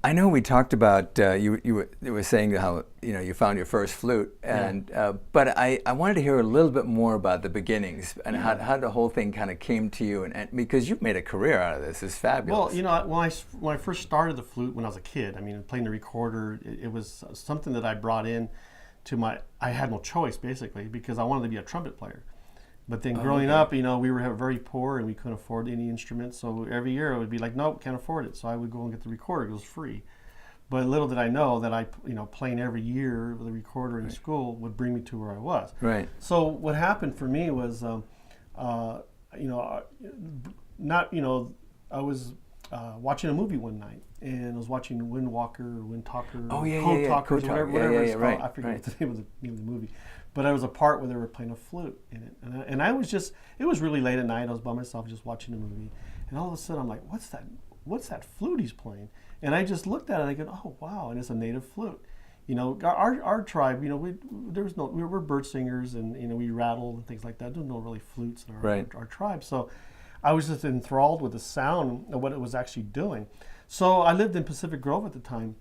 I know we talked about you were saying how you found your first flute, and but I wanted to hear a little bit more about the beginnings and how the whole thing kind of came to you, and because you've made a career out of this. It's fabulous. Well, when I first started the flute when I was a kid, I mean, playing the recorder, it was something that I brought in to I had no choice basically because I wanted to be a trumpet player. But then growing up, we were very poor and we couldn't afford any instruments. So every year it would be like, nope, can't afford it. So I would go and get the recorder. It was free. But little did I know that playing every year with a recorder in school would bring me to where I was. Right. So what happened for me was, I was watching a movie one night, and I was watching Windwalker or Windtalker, Code Talkers, whatever it's called. I forget what the name of the movie. But there was a part where they were playing a flute in it. And I was it was really late at night. I was by myself just watching the movie. And all of a sudden I'm like, what's that flute he's playing? And I just looked at it and I go, oh, wow. And it's a native flute. Our tribe, we were bird singers and, we rattled and things like that. There's no really flutes in our tribe. So I was just enthralled with the sound of what it was actually doing. So I lived in Pacific Grove at the time.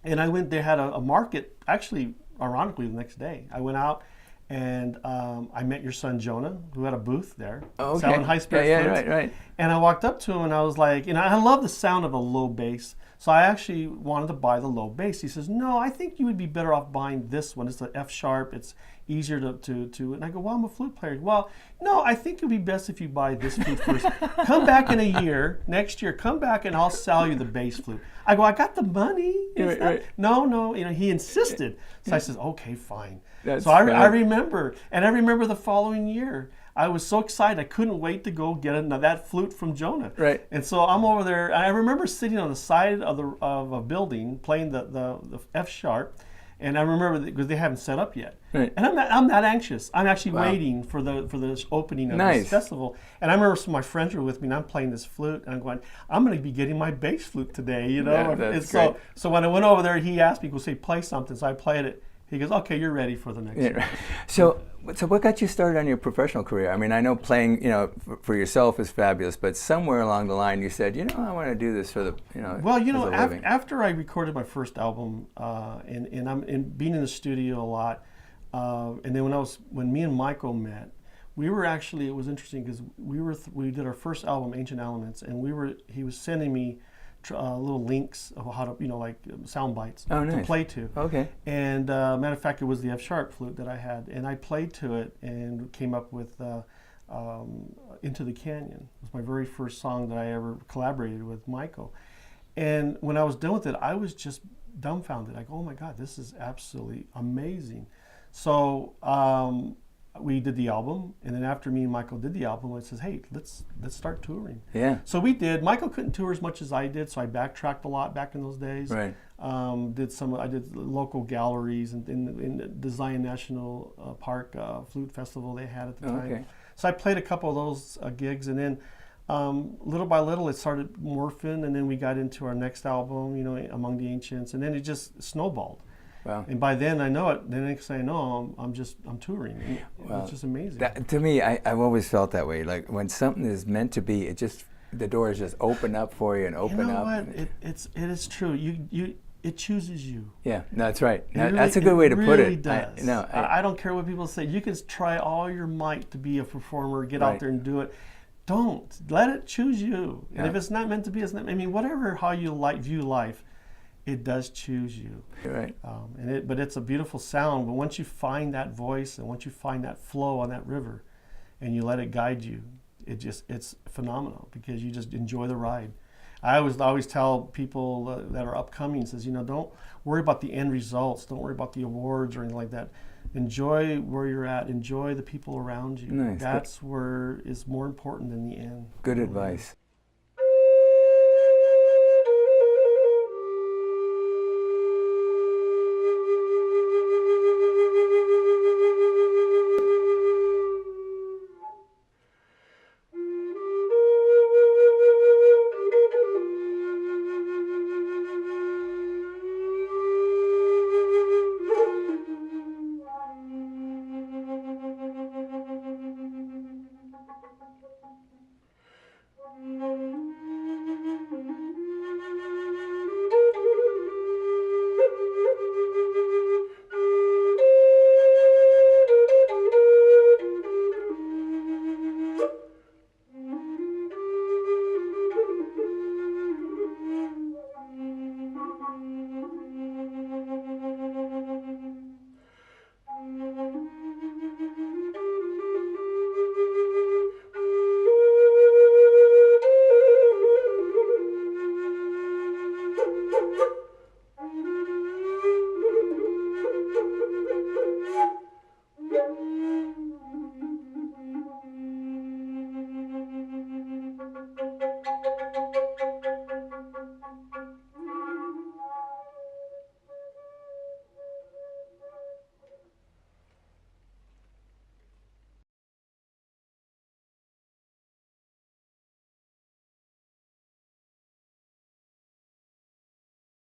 And I went, they had a market, actually, ironically, the next day. I went out and I met your son Jonah, who had a booth there selling high spirit flutes. Right. And I walked up to him and I was like, I love the sound of a low bass. So I actually wanted to buy the low bass. He says, no, I think you would be better off buying this one. It's the F sharp. It's easier to. And I go, well, I'm a flute player. Well, no, I think it would be best if you buy this flute first. Come back in a year, next year, come back and I'll sell you the bass flute. I go, I got the money. Right. No, he insisted. So I says, okay, fine. That's so I remember, and I remember the following year, I was so excited. I couldn't wait to go get that flute from Jonah. Right. And so I'm over there, and I remember sitting on the side of a building playing the F sharp, and I remember because they haven't set up yet. Right. And I'm that anxious. I'm actually waiting for the opening of this festival. And I remember some of my friends were with me, and I'm playing this flute, and I'm going, I'm going to be getting my bass flute today, Yeah, that's great. So when I went over there, he asked me, go say, play something. So I played it. He goes, okay, you're ready for the next one. Right. So what got you started on your professional career? I mean, I know playing, for yourself is fabulous, but somewhere along the line you said, I want to do this for the, Well, as a living. after I recorded my first album, and I'm being in the studio a lot, and then when me and Michael met, we were actually, it was interesting because we did our first album, Ancient Elements, and he was sending me little links of how to, like sound bites to play to. Okay. And matter of fact, it was the F sharp flute that I had, and I played to it and came up with Into the Canyon. It was my very first song that I ever collaborated with Michael. And when I was done with it, I was just dumbfounded. I go, oh my God, this is absolutely amazing. So we did the album, and then after me and Michael did the album, it says, hey, let's start touring. Yeah. So we did. Michael couldn't tour as much as I did, so I backtracked a lot back in those days. Right. I did local galleries and in the Zion National Park Flute Festival they had at the time. Okay. So I played a couple of those gigs, and then little by little it started morphing, and then we got into our next album, Among the Ancients, and then it just snowballed. Wow. And by then I know it. The next thing I know, I'm touring. It's just amazing. To me, I've always felt that way. Like when something is meant to be, the doors just open up for you and open up. What? It is true. It chooses you. Yeah, that's right. That's a good way to put it. It really does. I don't care what people say. You can try all your might to be a performer, get out there and do it. Don't let it choose you. And if it's not meant to be, it's not. I mean, how you view life. It does choose you. You're right. But it's a beautiful sound. But once you find that voice and once you find that flow on that river and you let it guide you, it's phenomenal because you just enjoy the ride. I always tell people that are upcoming, says, don't worry about the end results. Don't worry about the awards or anything like that. Enjoy where you're at. Enjoy the people around you. Nice. That's where is more important than the end. Good advice.